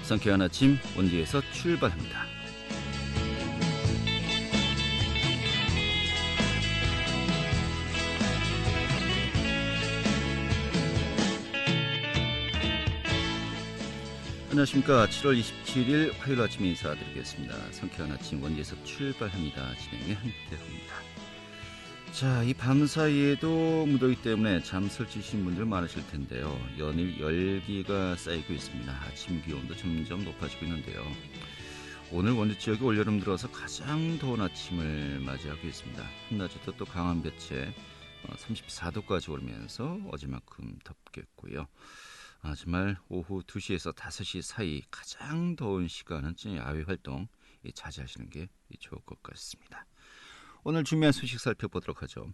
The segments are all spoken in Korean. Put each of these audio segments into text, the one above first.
상쾌한 아침 원주에서 출발합니다. 안녕하십니까. 7월 27일 화요일 아침 인사드리겠습니다. 상쾌한 아침 원주에서 출발합니다. 진행의 한태호입니다. 자, 이 밤 사이에도 무더위 때문에 잠 설치신 분들 많으실 텐데요. 연일 열기가 쌓이고 있습니다. 아침 기온도 점점 높아지고 있는데요. 오늘 원주 지역이 올여름 들어서 가장 더운 아침을 맞이하고 있습니다. 한낮에도 또 강한 볕에 34도까지 오르면서 어제만큼 덥겠고요. 정말 오후 2시에서 5시 사이 가장 더운 시간은 야외 활동 자제하시는 게 좋을 것 같습니다. 오늘 준비한 소식 살펴보도록 하죠.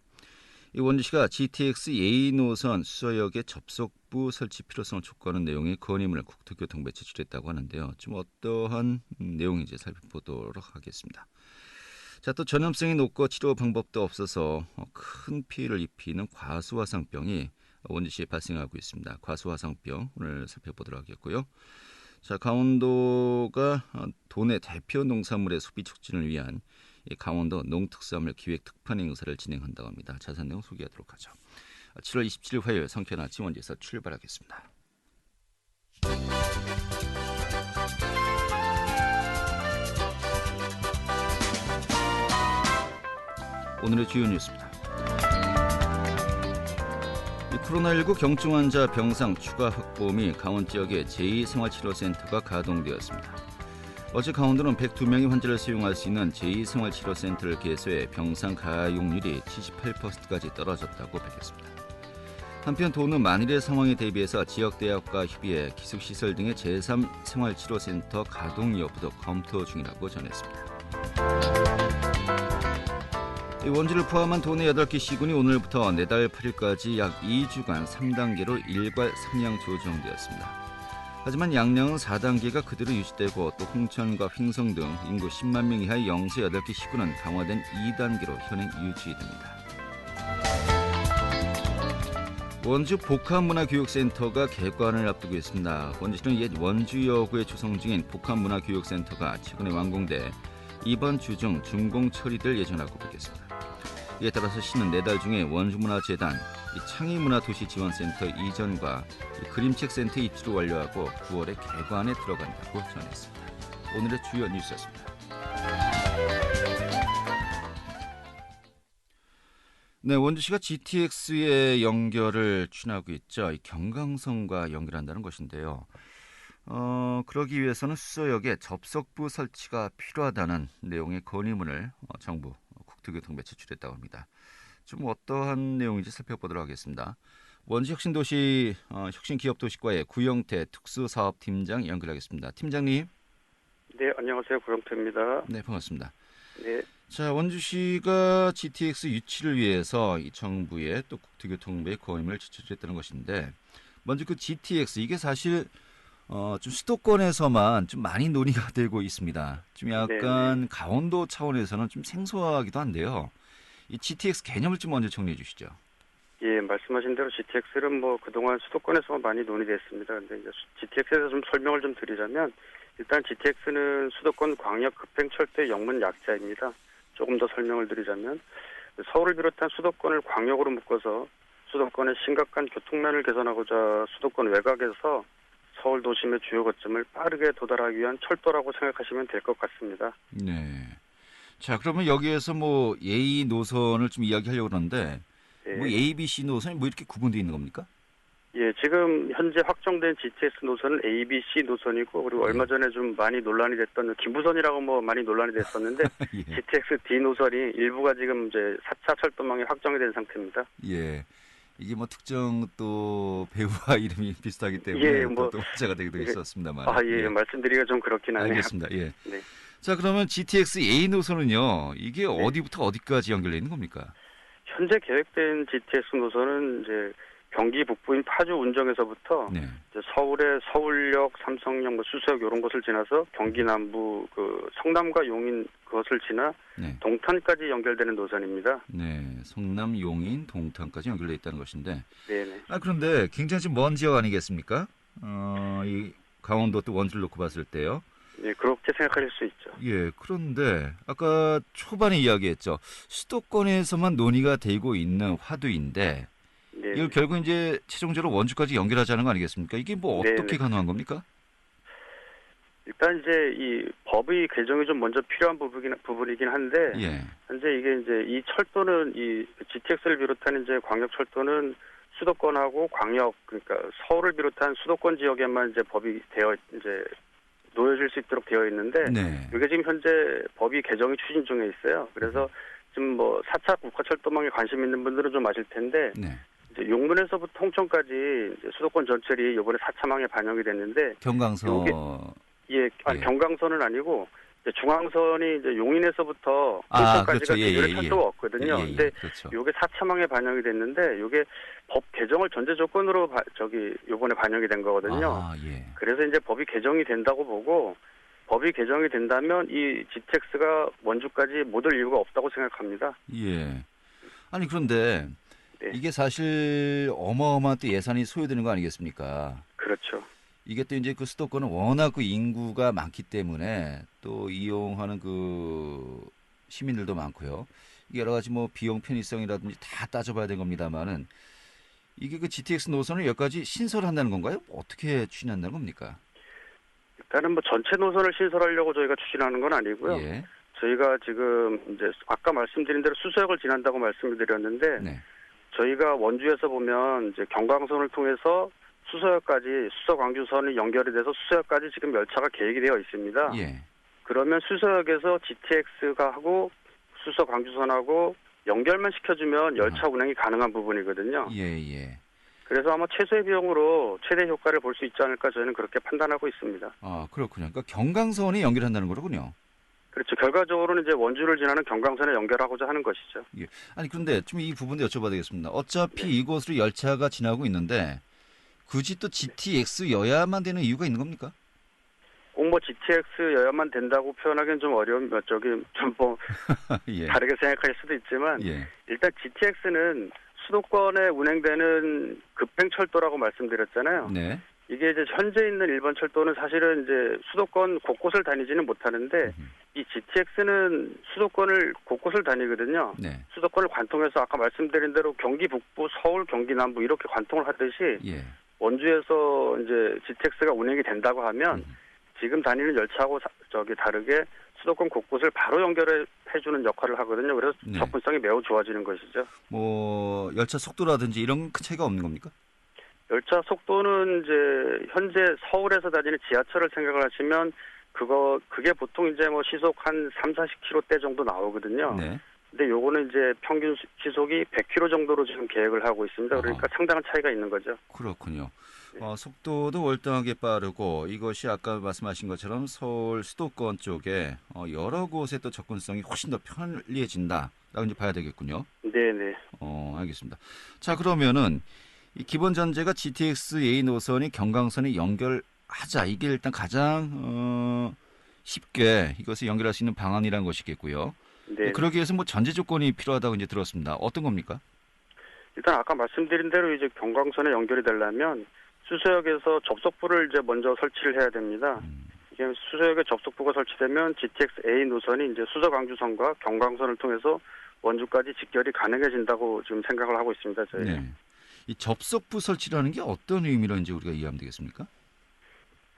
원주시가 GTX 예의 노선 수서역의 접속부 설치 필요성을 촉구하는 내용의 건의문을 국토교통부에 제출했다고 하는데요. 좀 어떠한 내용인지 살펴보도록 하겠습니다. 자, 또 전염성이 높고 치료 방법도 없어서 큰 피해를 입히는 과수화상병이 원주시에 발생하고 있습니다. 과수화상병 오늘 살펴보도록 하겠고요. 자, 강원도가 도내 대표 농산물의 소비 촉진을 위한 강원도 농특산물 기획 특판 행사를 진행한다고 합니다. 자세한 내용 소개하도록 하죠. 7월 27일 화요일 상쾌한 아침 원주에서 출발하겠습니다. 오늘의 주요 뉴스입니다. 코로나19 경증 환자 병상 추가 확보 및 강원 지역의 제2생활치료센터가 가동되었습니다. 어제 강원도는 102명의 환자를 수용할 수 있는 제2생활치료센터를 개소해 병상 가용률이 78%까지 떨어졌다고 밝혔습니다. 한편 도는 만일의 상황에 대비해서 지역대학과 협의해 기숙시설 등의 제3생활치료센터 가동 여부도 검토 중이라고 전했습니다. 원주를 포함한 도내 8개 시군이 오늘부터 내달 8일까지 약 2주간 3단계로 일괄 상향 조정되었습니다. 하지만 양양은 4단계가 그대로 유지되고 또 홍천과 횡성 등 인구 10만 명 이하의 영세 8개 시군은 강화된 2단계로 현행 유지됩니다. 원주 복합문화교육센터가 개관을 앞두고 있습니다. 원주시는 옛 원주여고에 조성 중인 복합문화교육센터가 최근에 완공돼 이번 주 중 준공 처리될 예정이라고 밝혔습니다. 이에 따라서 시는 내달 중에 원주문화재단, 창의문화도시지원센터 이전과 그림책센터 입주를 완료하고 9월에 개관에 들어간다고 전했습니다. 오늘의 주요 뉴스였습니다. 네, 원주시가 GTX의 연결을 추진하고 있죠. 경강선과 연결한다는 것인데요. 그러기 위해서는 수서역에 접속부 설치가 필요하다는 내용의 건의문을 정부 국토교통부에 제출했다고 합니다. 좀 어떠한 내용인지 살펴보도록 하겠습니다. 원주 혁신도시 혁신기업도시과의 구영태 특수사업팀장 연결하겠습니다. 팀장님. 네, 안녕하세요. 구영태입니다. 네, 반갑습니다. 네. 자, 원주시가 GTX 유치를 위해서 이 정부에 또 국토교통부에 건의문을 제출했다는 것인데, 먼저 그 GTX 이게 사실 좀 수도권에서만 좀 많이 논의가 되고 있습니다. 좀 약간 네네. 강원도 차원에서는 좀 생소하기도 한데요. 이 GTX 개념을 좀 먼저 정리해 주시죠. 예, 말씀하신 대로 GTX는 그동안 수도권에서만 많이 논의됐습니다. 근데 이제 GTX에서 좀 설명을 좀 드리자면, 일단 GTX는 수도권 광역 급행철도 영문 약자입니다. 조금 더 설명을 드리자면, 서울을 비롯한 수도권을 광역으로 묶어서 수도권의 심각한 교통난을 개선하고자 수도권 외곽에서 서울 도심의 주요 거점을 빠르게 도달하기 위한 철도라고 생각하시면 될 것 같습니다. 네. 자, 그러면 여기에서 A 노선을 좀 이야기하려고 그러는데, 네. A, B, C 노선이 이렇게 구분되어 있는 겁니까? 예, 지금 현재 확정된 GTX 노선은 A, B, C 노선이고, 그리고 얼마 전에 좀 많이 논란이 됐던 김부선이라고 많이 논란이 됐었는데, 예. GTX D 노선이 일부가 지금 이제 4차 철도망이 확정이 된 상태입니다. 예. 이게 특정 또 배우와 이름이 비슷하기 때문에 예, 또 화제가 되기도 했었습니다만. 예, 말씀드리기가 좀 그렇긴 하네요. 알겠습니다. 예. 네. 자, 그러면 GTX A 노선은요, 이게 네. 어디부터 어디까지 연결되어 있는 겁니까? 현재 계획된 GTX 노선은 이제 경기 북부인 파주 운정에서부터 네. 이제 서울의 서울역, 삼성역, 수서역 이런 곳을 지나서 경기 남부 성남과 용인 그것을 지나 네. 동탄까지 연결되는 노선입니다. 네, 성남, 용인, 동탄까지 연결되어 있다는 것인데. 네네. 그런데 굉장히 좀 먼 지역 아니겠습니까? 이 강원도 또 원주를 놓고 봤을 때요. 예, 그렇게 생각하실 수 있죠. 예, 그런데 아까 초반에 이야기했죠. 수도권에서만 논의가 되고 있는 화두인데 네, 이걸 결국 이제 최종적으로 원주까지 연결하자는 거 아니겠습니까? 이게 뭐 어떻게 네. 가능한 겁니까? 일단 이제 이 법의 개정이 좀 먼저 필요한 부분이긴 한데 예, 현재 이게 이제 이 철도는 이 GTX를 비롯한 이제 광역철도는 수도권하고 광역 그러니까 서울을 비롯한 수도권 지역에만 이제 법이 되어 이제 놓여질 수 있도록 되어 있는데 네, 이게 지금 현재 법이 개정이 추진 중에 있어요. 그래서 지금 뭐 4차 국가철도망에 관심 있는 분들은 좀 아실 텐데 네. 이제 용문에서부터 홍천까지 이제 수도권 전철이 이번에 4차망에 반영이 됐는데 경강선 예, 아니, 예. 경강선은 아니고 이제 중앙선이 이제 용인에서부터 아, 홍천까지가 그렇죠. 예, 기존에 예, 철도가 예. 없거든요. 예, 예, 근데 그렇죠. 요게 4차망에 반영이 됐는데 요게 법 개정을 전제 조건으로 요번에 반영이 된 거거든요. 아, 예. 그래서 이제 법이 개정이 된다고 보고 법이 개정이 된다면 이 GTX가 원주까지 못 올 이유가 없다고 생각합니다. 예. 아니 그런데 네. 이게 사실 어마어마한 또 예산이 소요되는 거 아니겠습니까? 그렇죠. 이게 또 이제 그 수도권은 워낙 그 인구가 많기 때문에 또 이용하는 그 시민들도 많고요. 여러 가지 뭐 비용 편의성이라든지 다 따져봐야 된 겁니다만은 이게 그 GTX 노선을 여기까지 신설한다는 건가요? 어떻게 추진한다는 겁니까? 일단은 뭐 전체 노선을 신설하려고 저희가 추진하는 건 아니고요. 예. 저희가 지금 이제 아까 말씀드린 대로 수서역을 지난다고 말씀을 드렸는데 네. 저희가 원주에서 보면 이제 경광선을 통해서 수서역까지 수서광주선이 연결이 돼서 수서역까지 지금 열차가 계획이 되어 있습니다. 예. 그러면 수서역에서 GTX가 하고 수서광주선하고 연결만 시켜주면 열차 운행이 가능한 부분이거든요. 예, 예. 그래서 아마 최소의 비용으로 최대 효과를 볼 수 있지 않을까 저희는 그렇게 판단하고 있습니다. 아, 그렇군요. 그러니까 경강선이 연결한다는 거로군요. 그렇죠. 결과적으로는 이제 원주를 지나는 경광선에 연결하고자 하는 것이죠. 예. 아니 그런데 좀 이 부분도 여쭤봐야 되겠습니다. 어차피 네. 이곳으로 열차가 지나고 있는데 굳이 또 GTX여야만 되는 이유가 있는 겁니까? 꼭 뭐 GTX여야만 된다고 표현하기는 좀 어려운 좀 뭐 예. 다르게 생각할 수도 있지만 예. 일단 GTX는 수도권에 운행되는 급행철도라고 말씀드렸잖아요. 네. 이게 이제 현재 있는 일반 철도는 사실은 이제 수도권 곳곳을 다니지는 못하는데 이 GTX는 수도권을 곳곳을 다니거든요. 네. 수도권을 관통해서 아까 말씀드린 대로 경기 북부, 서울, 경기 남부 이렇게 관통을 하듯이 예. 원주에서 이제 GTX가 운행이 된다고 하면 지금 다니는 열차하고 다르게 수도권 곳곳을 바로 연결해 주는 역할을 하거든요. 그래서 네. 접근성이 매우 좋아지는 것이죠. 뭐 열차 속도라든지 이런 큰 차이가 없는 겁니까? 열차 속도는 이제 현재 서울에서 다니는 지하철을 생각을 하시면 그게 보통 이제 뭐 시속 한 3, 40km대 정도 나오거든요. 네. 근데 요거는 이제 평균 시속이 100km 정도로 지금 계획을 하고 있습니다. 그러니까 상당한 차이가 있는 거죠. 그렇군요. 속도도 월등하게 빠르고 이것이 아까 말씀하신 것처럼 서울 수도권 쪽에 여러 곳에 또 접근성이 훨씬 더 편리해진다라고 이제 봐야 되겠군요. 네네. 알겠습니다. 자 그러면은 이 기본 전제가 GTX A 노선이 경강선에 연결하자. 이게 일단 가장 쉽게 이것을 연결할 수 있는 방안이라는 것이겠고요. 네. 그러기 위해서 뭐 전제 조건이 필요하다고 이제 들었습니다. 어떤 겁니까? 일단 아까 말씀드린 대로 이제 경광선에 연결이 되려면 수서역에서 접속부를 이제 먼저 설치를 해야 됩니다. 이게 수서역에 접속부가 설치되면 GTX A 노선이 이제 수서광주선과 경광선을 통해서 원주까지 직결이 가능해진다고 지금 생각을 하고 있습니다. 저희. 네. 이 접속부 설치라는 게 어떤 의미로 이제 우리가 이해하면 되겠습니까?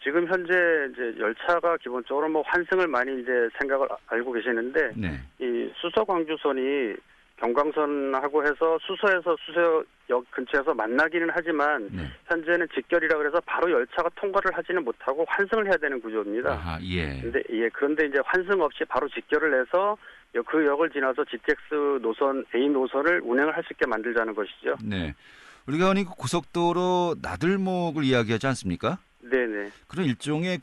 지금 현재 이제 열차가 기본적으로 뭐 환승을 많이 이제 생각을 알고 계시는데 네. 이 수서광주선이 경광선하고 해서 수서에서 수서역 근처에서 만나기는 하지만 네. 현재는 직결이라 그래서 바로 열차가 통과를 하지는 못하고 환승을 해야 되는 구조입니다. 아하, 예. 그런데 이제 환승 없이 바로 직결을 해서 그 역을 지나서 GTX 노선 A 노선을 운행을 할 수 있게 만들자는 것이죠. 네. 우리가 흔히 그 고속도로 나들목을 이야기하지 않습니까? 네네. 그런 일종의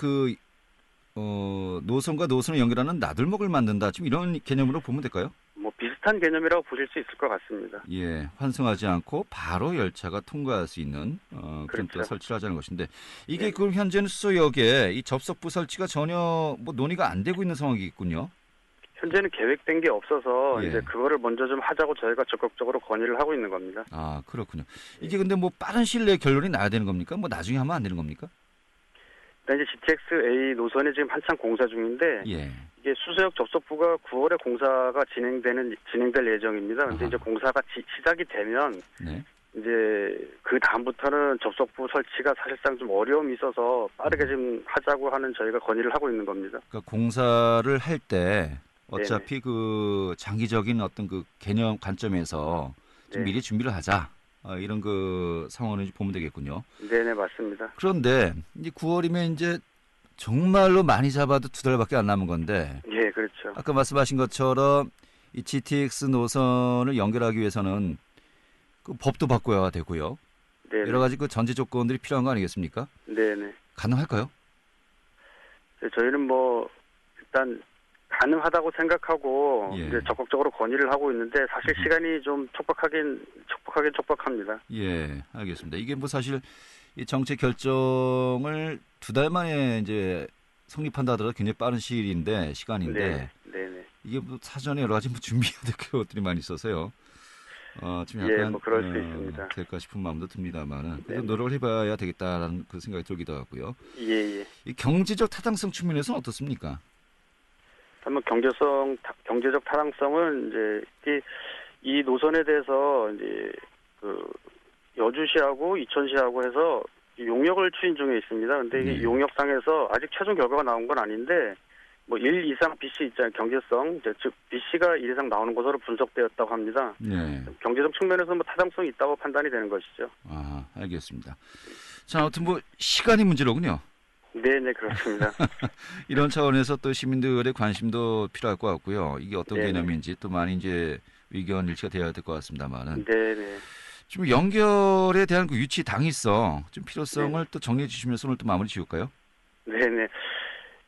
노선과 노선을 연결하는 나들목을 만든다. 지금 이런 개념으로 보면 될까요? 뭐 비슷한 개념이라고 보실 수 있을 것 같습니다. 예, 환승하지 않고 바로 열차가 통과할 수 있는 그런 그렇죠. 또 설치를 하자는 것인데 이게 네. 그럼 현재는 수서역에 이 접속부 설치가 전혀 뭐 논의가 안 되고 있는 상황이겠군요. 현재는 계획된 게 없어서 예. 이제 그거를 먼저 좀 하자고 저희가 적극적으로 건의를 하고 있는 겁니다. 아, 그렇군요. 이게 근데 뭐 빠른 시일 내에 결론이 나야 되는 겁니까? 뭐 나중에 하면 안 되는 겁니까? 일단 이제 GTX-A 노선이 지금 한창 공사 중인데 예. 이게 수서역 접속부가 9월에 공사가 진행될 예정입니다. 근데 아하. 이제 공사가 시작이 되면 네. 이제 그 다음부터는 접속부 설치가 사실상 좀 어려움이 있어서 빠르게 좀 하자고 하는 저희가 건의를 하고 있는 겁니다. 그러니까 공사를 할 때 어차피 그 장기적인 어떤 그 개념 관점에서 좀 네. 미리 준비를 하자. 이런 그 상황을 보면 되겠군요. 네네, 맞습니다. 그런데 이제 9월이면 이제 정말로 많이 잡아도 2달밖에 안 남은 건데 예, 그렇죠. 아까 말씀하신 것처럼 이 GTX 노선을 연결하기 위해서는 그 법도 바꿔야 되고요. 네네. 여러 가지 그 전제 조건들이 필요한 거 아니겠습니까? 네네. 가능할까요? 저희는 뭐 일단 가능하다고 생각하고 예. 이제 적극적으로 건의를 하고 있는데 사실 시간이 좀 촉박합니다. 예, 알겠습니다. 이게 뭐 사실 이 정책 결정을 2달 만에 이제 성립한다 하더라도 굉장히 빠른 시간인데 네네. 이게 뭐 사전에 여러 가지 뭐 준비해야 될 것들이 많이 있어서요. 좀 약간 예, 뭐 그럴 수 있습니다. 될까 싶은 마음도 듭니다만은 그래도 네네. 노력을 해봐야 되겠다라는 그 생각이 들기도 하고요. 예. 이 경제적 타당성 측면에서는 어떻습니까? 한번 경제적 타당성은 이제 이 노선에 대해서 이제 그 여주시하고 이천시하고 해서 용역을 추진 중에 있습니다. 근데 네. 이 용역상에서 아직 최종 결과가 나온 건 아닌데 뭐 1 이상 BC 있잖아요. 경제성, 즉 BC가 1 이상 나오는 것으로 분석되었다고 합니다. 네. 경제적 측면에서 뭐 타당성이 있다고 판단이 되는 것이죠. 아, 알겠습니다. 자, 아무튼 뭐 시간이 문제로군요. 네, 그렇습니다. 이런 차원에서 또 시민들의 관심도 필요할 것 같고요. 이게 어떤 네네. 개념인지 또 많이 이제 의견 일치가 돼야 될 것 같습니다만은 네네. 좀 연결에 대한 그 유치 당위성, 좀 필요성을 네. 또 정리해 주시면서 오늘 또 마무리 지을까요? 네네.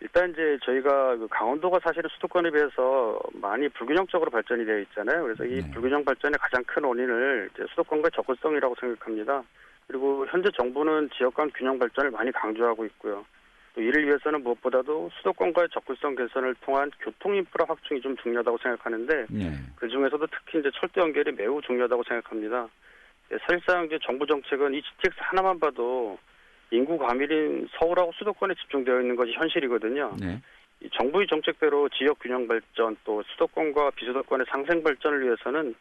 일단 이제 저희가 그 강원도가 사실은 수도권에 비해서 많이 불균형적으로 발전이 되어 있잖아요. 그래서 이 네. 불균형 발전의 가장 큰 원인을 이제 수도권과의 접근성이라고 생각합니다. 그리고 현재 정부는 지역 간 균형 발전을 많이 강조하고 있고요. 또 이를 위해서는 무엇보다도 수도권과의 접근성 개선을 통한 교통 인프라 확충이 좀 중요하다고 생각하는데 네. 그 중에서도 특히 이제 철도 연결이 매우 중요하다고 생각합니다. 사실상 이제 정부 정책은 이 GTX 하나만 봐도 인구 과밀인 서울하고 수도권에 집중되어 있는 것이 현실이거든요. 네. 이 정부의 정책대로 지역 균형 발전 또 수도권과 비수도권의 상생 발전을 위해서는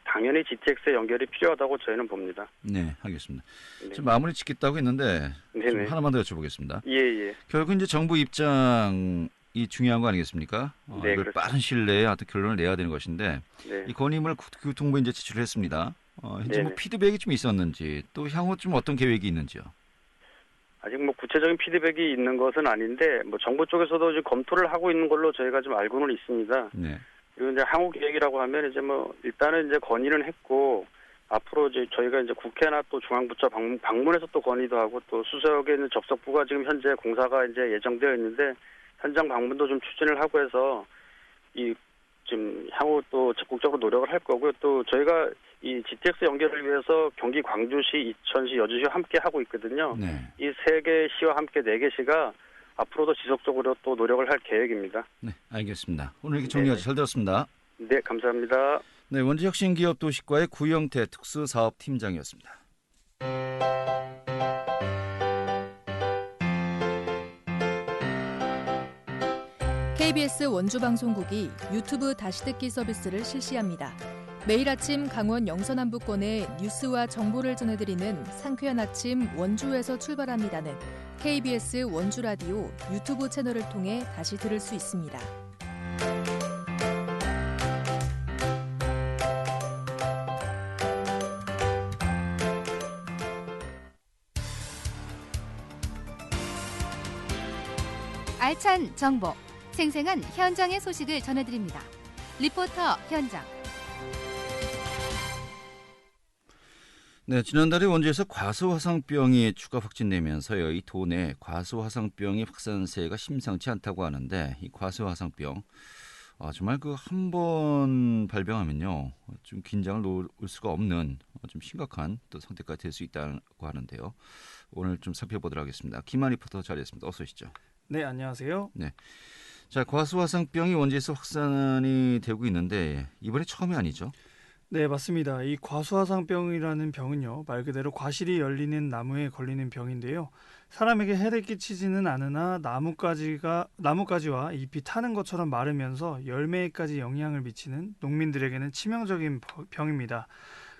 당연히 GTX의 연결이 필요하다고 저희는 봅니다. 네, 알겠습니다. 네. 지금 마무리 짓겠다고 했는데 좀 네네. 하나만 더 여쭤보겠습니다. 예. 결국 이제 정부 입장이 중요한 거 아니겠습니까? 네, 이걸 그렇죠. 빠른 시일 내에 어떤 결론을 내야 되는 것인데 네. 이 건의문을 교통부에 이제 제출을 했습니다. 현재 뭐 네네. 피드백이 좀 있었는지 또 향후 좀 어떤 계획이 있는지요? 아직 뭐 구체적인 피드백이 있는 것은 아닌데 뭐 정부 쪽에서도 이제 검토를 하고 있는 걸로 저희가 좀 알고는 있습니다. 네. 그리고 이제 향후 계획이라고 하면 이제 뭐 일단은 이제 건의는 했고 앞으로 이제 저희가 이제 국회나 또 중앙부처 방문해서 또 건의도 하고 또 수서역에 있는 접속부가 지금 현재 공사가 이제 예정되어 있는데 현장 방문도 좀 추진을 하고 해서 이 지금 향후 또 적극적으로 노력을 할 거고요. 또 저희가 이 GTX 연결을 위해서 경기 광주시, 이천시, 여주시와 함께 하고 있거든요. 네. 이 세 개 시와 함께 네 개 시가 앞으로도 지속적으로 또 노력을 할 계획입니다. 네, 알겠습니다. 오늘 이렇게 정리가 잘 들었습니다. 네, 감사합니다. 네, 원주혁신기업도시과의 구영태 특수사업팀장이었습니다. KBS 원주방송국이 유튜브 다시 듣기 서비스를 실시합니다. 매일 아침 강원 영서남부권의 뉴스와 정보를 전해드리는 상쾌한 아침 원주에서 출발합니다는 KBS 원주라디오 유튜브 채널을 통해 다시 들을 수 있습니다. 알찬 정보, 생생한 현장의 소식을 전해드립니다. 리포터 현장. 네, 지난달에 원주에서 과수화상병이 추가 확진되면서요. 이 도내 과수화상병의 확산세가 심상치 않다고 하는데 이 과수화상병 정말 그 한 번 발병하면요. 좀 긴장을 놓을 수가 없는 좀 심각한 또 상태가 될 수 있다고 하는데요. 오늘 좀 살펴보도록 하겠습니다. 김한 리포터 자리했습니다. 어서 오시죠. 네, 안녕하세요. 네. 자, 과수화상병이 원주에서 확산이 되고 있는데 이번에 처음이 아니죠? 네, 맞습니다. 이 과수화상병이라는 병은요, 말 그대로 과실이 열리는 나무에 걸리는 병인데요. 사람에게 해를 끼치지는 않으나 나뭇가지와 잎이 타는 것처럼 마르면서 열매에까지 영향을 미치는 농민들에게는 치명적인 병입니다.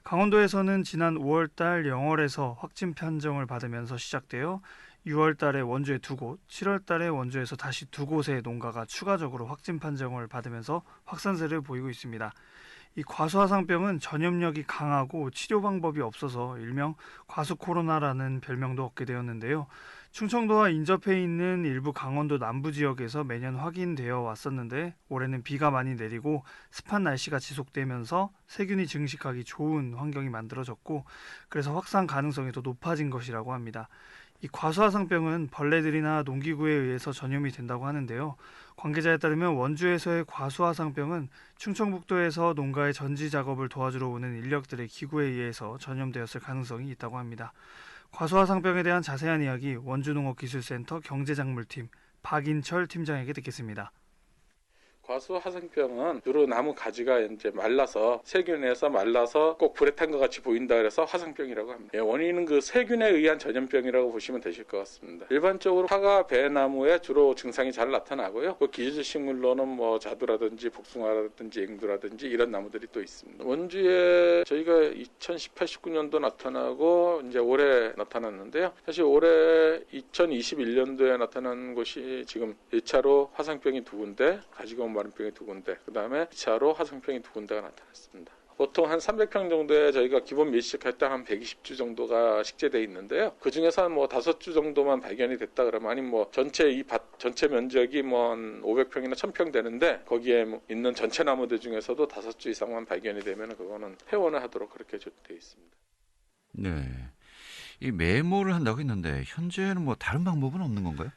강원도에서는 지난 5월달 영월에서 확진 판정을 받으면서 시작되어 6월달에 원주에 2곳, 7월달에 원주에서 다시 2곳의 농가가 추가적으로 확진 판정을 받으면서 확산세를 보이고 있습니다. 이 과수화상병은 전염력이 강하고 치료 방법이 없어서 일명 과수코로나라는 별명도 얻게 되었는데요. 충청도와 인접해 있는 일부 강원도 남부 지역에서 매년 확인되어 왔었는데 올해는 비가 많이 내리고 습한 날씨가 지속되면서 세균이 증식하기 좋은 환경이 만들어졌고 그래서 확산 가능성이 더 높아진 것이라고 합니다. 이 과수화상병은 벌레들이나 농기구에 의해서 전염이 된다고 하는데요. 관계자에 따르면 원주에서의 과수화상병은 충청북도에서 농가의 전지 작업을 도와주러 오는 인력들의 기구에 의해서 전염되었을 가능성이 있다고 합니다. 과수화상병에 대한 자세한 이야기 원주농업기술센터 경제작물팀 박인철 팀장에게 듣겠습니다. 과수화상병은 주로 나무 가지가 이제 말라서 세균에서 말라서 꼭 불에 탄 것 같이 보인다 그래서 화상병이라고 합니다. 원인은 그 세균에 의한 전염병이라고 보시면 되실 것 같습니다. 일반적으로 화가 배나무에 주로 증상이 잘 나타나고요. 그 기저질 식물로는 뭐 자두라든지 복숭아라든지 앵두라든지 이런 나무들이 또 있습니다. 원주에 저희가 2018, 19년도 나타나고 이제 올해 나타났는데요. 사실 올해 2021년도에 나타난 곳이 지금 1차로 화상병이 2군데, 가지고 마른병이 2군데, 그 다음에 2차로 화상병이 2군데가 나타났습니다. 보통 한 300평 정도에 저희가 기본 밀식할 때 한 120주 정도가 식재되어 있는데요. 그 중에서 한 뭐 5주 정도만 발견이 됐다 그러면 아니면 뭐 전체 이 밭 전체 면적이 뭐 한 500평이나 1000평 되는데 거기에 있는 전체 나무들 중에서도 5주 이상만 발견이 되면 그거는 폐원을 하도록 그렇게 되어 있습니다. 네. 이 메모를 한다고 했는데 현재는 뭐 다른 방법은 없는 건가요?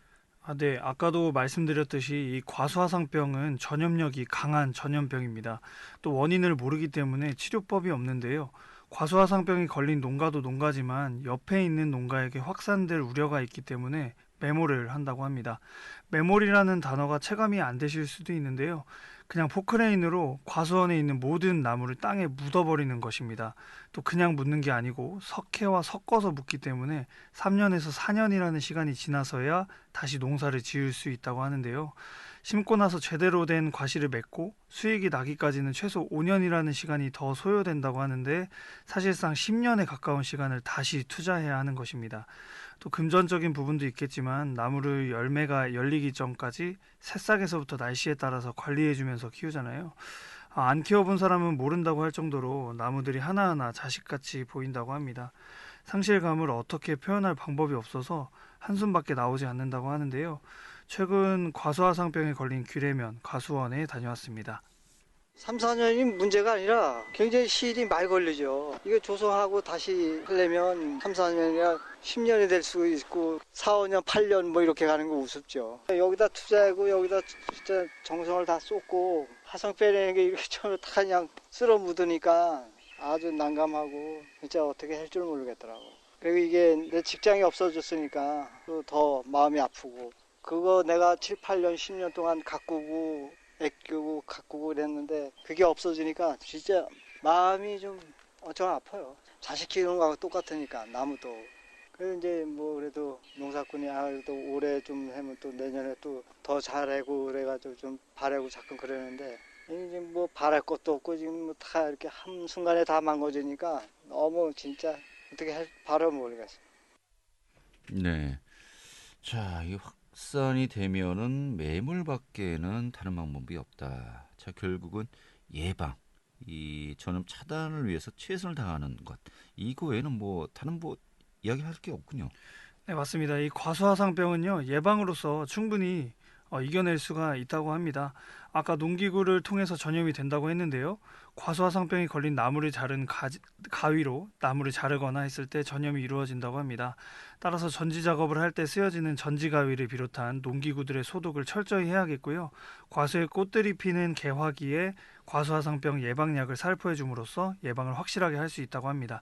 네, 아까도 말씀드렸듯이 이 과수화상병은 전염력이 강한 전염병입니다. 또 원인을 모르기 때문에 치료법이 없는데요. 과수화상병이 걸린 농가도 농가지만 옆에 있는 농가에게 확산될 우려가 있기 때문에 메모를 한다고 합니다. 메모리라는 단어가 체감이 안 되실 수도 있는데요. 그냥 포크레인으로 과수원에 있는 모든 나무를 땅에 묻어버리는 것입니다. 또 그냥 묻는 게 아니고 석회와 섞어서 묻기 때문에 3년에서 4년이라는 시간이 지나서야 다시 농사를 지을 수 있다고 하는데요. 심고 나서 제대로 된 과실을 맺고 수익이 나기까지는 최소 5년이라는 시간이 더 소요된다고 하는데 사실상 10년에 가까운 시간을 다시 투자해야 하는 것입니다. 또 금전적인 부분도 있겠지만 나무를 열매가 열리기 전까지 새싹에서부터 날씨에 따라서 관리해주면서 키우잖아요. 안 키워본 사람은 모른다고 할 정도로 나무들이 하나하나 자식같이 보인다고 합니다. 상실감을 어떻게 표현할 방법이 없어서 한숨밖에 나오지 않는다고 하는데요. 최근 과수화상병에 걸린 귀래면 과수원에 다녀왔습니다. 3, 4년이 문제가 아니라 굉장히 시일이 많이 걸리죠. 이게 조성하고 다시 하려면 3, 4년이나 10년이 될 수도 있고 4, 5년, 8년 뭐 이렇게 가는 거 우습죠. 여기다 투자하고 여기다 진짜 정성을 다 쏟고 화상병이라는 게 이렇게 처음에 다 그냥 쓸어 묻으니까 아주 난감하고 진짜 어떻게 할 줄 모르겠더라고. 그리고 이게 내 직장이 없어졌으니까 또 더 마음이 아프고 그거 내가 7, 8년, 10년 동안 가꾸고 애끼고 가꾸고 그랬는데 그게 없어지니까 진짜 마음이 좀 엄청 아파요. 자식 키우는 거하고 똑같으니까 나무도. 그래서 이제 뭐 그래도 농사꾼이 그래도 올해 좀 하면 또 내년에 또 더 잘하고 그래가지고 좀 바라고 자꾸 그러는데 이제 뭐 바랄 것도 없고 지금 뭐 다 이렇게 한 순간에 다 망가지니까 너무 진짜 어떻게 바라 모르겠어요. 네. 자, 이 확산이 되면은 매물밖에는 다른 방법이 없다. 자, 결국은 예방, 이 전염 차단을 위해서 최선을 다하는 것. 이거 외에는 뭐 다른 뭐 이야기할 게 없군요. 네, 맞습니다. 이 과수화상병은요 예방으로서 충분히 이겨낼 수가 있다고 합니다. 아까 농기구를 통해서 전염이 된다고 했는데요. 과수화상병이 걸린 나무를 자른 가위로 나무를 자르거나 했을 때 전염이 이루어진다고 합니다. 따라서 전지 작업을 할 때 쓰여지는 전지 가위를 비롯한 농기구들의 소독을 철저히 해야겠고요. 과수의 꽃들이 피는 개화기에 과수화상병 예방약을 살포해 줌으로써 예방을 확실하게 할 수 있다고 합니다.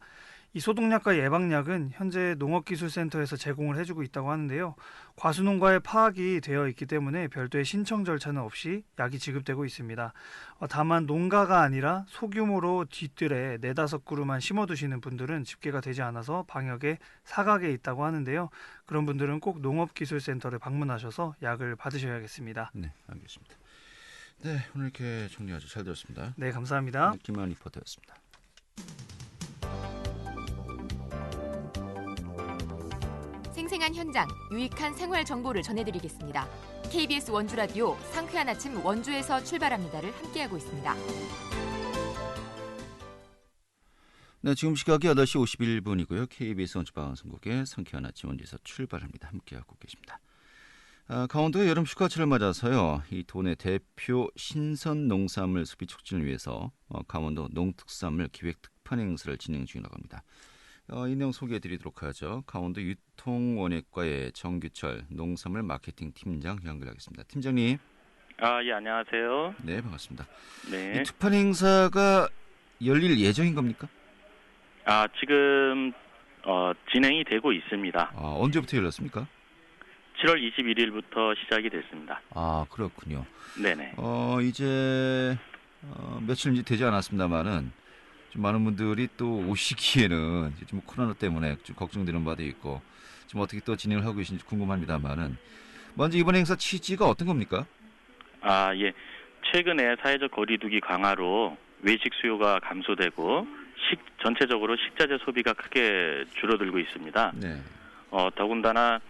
이 소독약과 예방약은 현재 농업기술센터에서 제공을 해주고 있다고 하는데요. 과수농가에 파악이 되어 있기 때문에 별도의 신청 절차는 없이 약이 지급되고 있습니다. 다만 농가가 아니라 소규모로 뒷뜰에 4-5그루만 심어두시는 분들은 집계가 되지 않아서 방역에 사각에 있다고 하는데요. 그런 분들은 꼭 농업기술센터를 방문하셔서 약을 받으셔야겠습니다. 네, 알겠습니다. 네, 오늘 이렇게 정리 아주 잘 들었습니다. 네, 감사합니다. 김한 리포터였습니다. 생생한 현장, 유익한 생활 정보를 전해드리겠습니다. KBS 원주 라디오 상쾌한 아침 원주에서 출발합니다를 함께하고 있습니다. 네, 지금 시각이 8시 51분이고요. KBS 원주 방송국의 상쾌한 아침 원주에서 출발합니다. 함께하고 계십니다. 강원도의 여름 휴가철을 맞아서요. 이 도내 대표 신선 농산물 소비 촉진을 위해서 강원도 농특산물 기획 특판 행사를 진행 중이라고 합니다. 이 내용 소개해드리도록 하죠. 강원도 유통원예과의 정규철 농산물 마케팅 팀장 연결하겠습니다. 팀장님. 예, 안녕하세요. 네, 반갑습니다. 네. 이 특판 행사가 열릴 예정인 겁니까? 지금 진행이 되고 있습니다. 언제부터 열렸습니까? 7월 21일부터 시작이 됐습니다. 그렇군요. 네네. 이제 며칠 되지 않았습니다만은 좀 많은 분들이 또 오시기에는 좀 코로나 때문에 좀 걱정되는 바도 있고 좀 어떻게 또 진행을 하고 계신지 궁금합니다만은 먼저 이번 행사 취지가 어떤 겁니까? 예. 최근에 사회적 거리두기 강화로 외식 수요가 감소되고 전체적으로 식자재 소비가 크게 줄어들고 있습니다. 네. 더군다나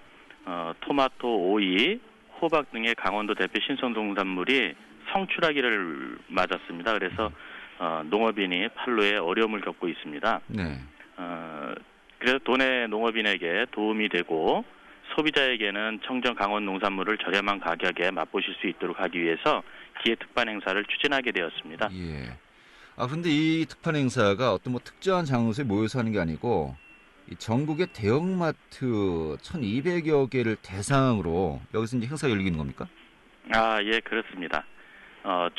토마토, 오이, 호박 등의 강원도 대표 신선농산물이 성출하기를 맞았습니다. 그래서 농업인이 판로에 어려움을 겪고 있습니다. 네. 그래서 도내 농업인에게 도움이 되고 소비자에게는 청정 강원 농산물을 저렴한 가격에 맛보실 수 있도록 하기 위해서 기획 특판 행사를 추진하게 되었습니다. 예. 그런데 이 특판 행사가 어떤 특정한 장소에 모여서 하는 게 아니고 이 전국의 대형마트 1,200여 개를 대상으로 여기서 이제 행사가 열리는 겁니까? 예, 그렇습니다.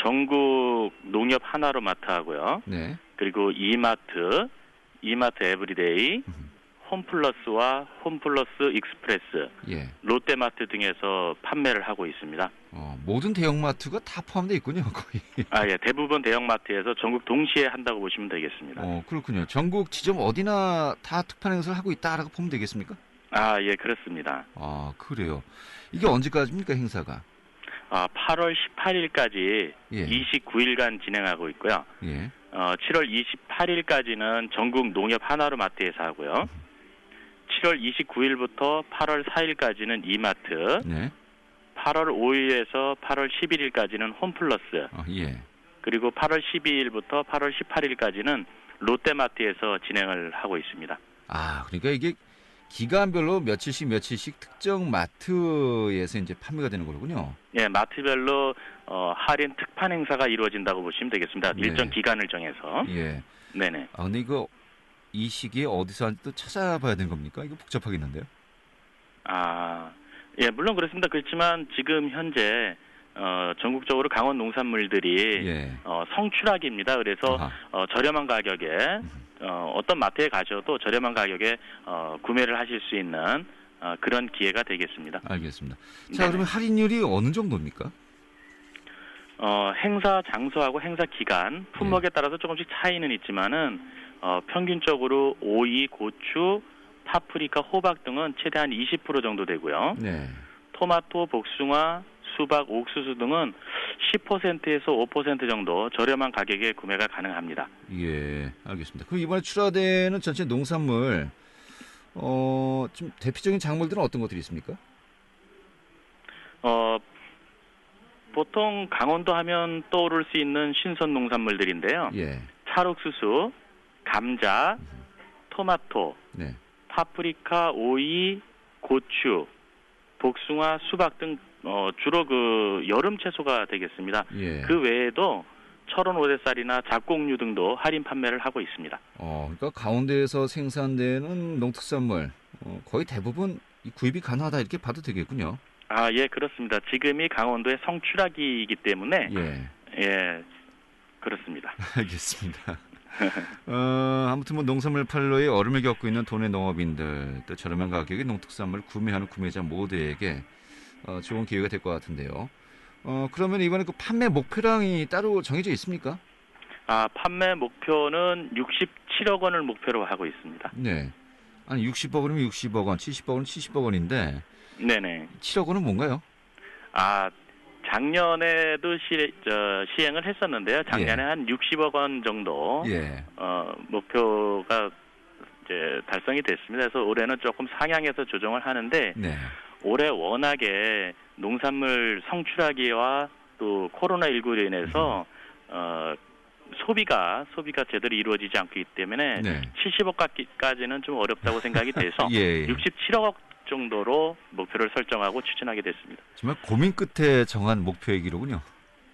전국 농협 하나로 마트하고요. 네. 그리고 이마트 에브리데이, 홈플러스와 홈플러스 익스프레스, 예. 롯데마트 등에서 판매를 하고 있습니다. 모든 대형마트가 다 포함되어 있군요, 거의. 예, 대부분 대형마트에서 전국 동시에 한다고 보시면 되겠습니다. 그렇군요. 전국 지점 어디나 다 특판 행사를 하고 있다라고 보면 되겠습니까? 예, 그렇습니다. 그래요. 이게 언제까지입니까, 행사가? 8월 18일까지 예. 29일간 진행하고 있고요. 예. 7월 28일까지는 전국 농협 하나로 마트에서 하고요. 7월 29일부터 8월 4일까지는 이마트, 네. 8월 5일에서 8월 11일까지는 홈플러스, 예. 그리고 8월 12일부터 8월 18일까지는 롯데마트에서 진행을 하고 있습니다. 그러니까 이게 기간별로 며칠씩 특정 마트에서 이제 판매가 되는 거군요. 예, 마트별로 할인 특판 행사가 이루어진다고 보시면 되겠습니다. 네. 일정 기간을 정해서. 예. 네네. 근데 이거 이 시기에 어디서 또 찾아봐야 되는 겁니까? 이거 복잡하겠는데요. 예, 물론 그렇습니다. 그렇지만 지금 현재 전국적으로 강원 농산물들이 성출하기입니다. 그래서 저렴한 가격에 어떤 마트에 가셔도 저렴한 가격에 구매를 하실 수 있는 그런 기회가 되겠습니다. 알겠습니다. 자, 그러면 할인율이 어느 정도입니까? 행사 장소하고 행사 기간, 품목에 따라서 조금씩 차이는 있지만은 평균적으로 오이, 고추, 파프리카, 호박 등은 최대한 20% 정도 되고요. 네. 토마토, 복숭아, 수박, 옥수수 등은 10%에서 5% 정도 저렴한 가격에 구매가 가능합니다. 예, 알겠습니다. 그럼 이번에 출하되는 전체 농산물 좀 대표적인 작물들은 어떤 것들이 있습니까? 보통 강원도 하면 떠오를 수 있는 신선 농산물들인데요. 예. 찰옥수수, 감자, 토마토, 네. 파프리카, 오이, 고추, 복숭아, 수박 등 주로 그 여름 채소가 되겠습니다. 예. 그 외에도 철원 오대쌀이나 잡곡류 등도 할인 판매를 하고 있습니다. 그러니까 강원도에서 생산되는 농특산물 거의 대부분 구입이 가능하다 이렇게 봐도 되겠군요. 예, 그렇습니다. 지금이 강원도의 성출하기이기 때문에 예, 예, 그렇습니다. 알겠습니다. 아무튼 뭐 농산물 판로에 어려움을 겪고 있는 도내 농업인들 또 저렴한 가격의 농특산물 구매하는 구매자 모두에게 좋은 기회가 될 것 같은데요. 그러면 이번에 그 판매 목표량이 따로 정해져 있습니까? 판매 목표는 67억 원을 목표로 하고 있습니다. 네. 아니 60억 원이면 60억 원, 70억 원은 70억 원인데. 네네. 7억 원은 뭔가요? 작년에도 시행을 했었는데요. 작년에 한 60억 원 정도 목표가 이제 달성이 됐습니다. 그래서 올해는 조금 상향해서 조정을 하는데 올해 워낙에 농산물 성출하기와 또 코로나19로 인해서 소비가 제대로 이루어지지 않기 때문에 70억까지는 좀 어렵다고 생각이 돼서 67억 정도로 목표를 설정하고 추진하게 됐습니다. 정말 고민 끝에 정한 목표의 기록은요?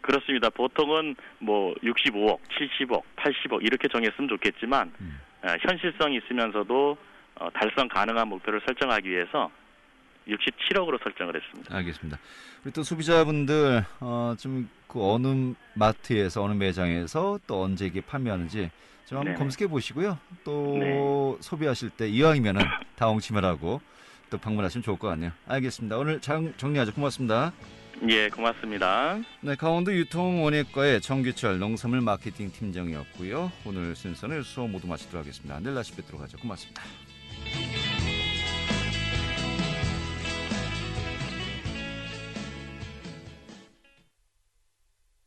그렇습니다. 보통은 뭐 65억, 70억, 80억 이렇게 정했으면 좋겠지만 현실성이 있으면서도 달성 가능한 목표를 설정하기 위해서 67억으로 설정을 했습니다. 알겠습니다. 우리 또 소비자분들 좀 그 어느 마트에서 어느 매장에서 또 언제 이게 판매하는지 좀 한번 검색해 보시고요. 또 소비하실 때 이왕이면은 다홍치 말하고 또 방문하시면 좋을 것 같네요. 알겠습니다. 오늘 정리하죠. 고맙습니다. 예, 고맙습니다. 네, 강원도 유통원예과의 정규철 농산물 마케팅 팀장이었고요. 오늘 순서는 수업 모두 마치도록 하겠습니다. 내일 다시 뵙도록 하죠. 고맙습니다.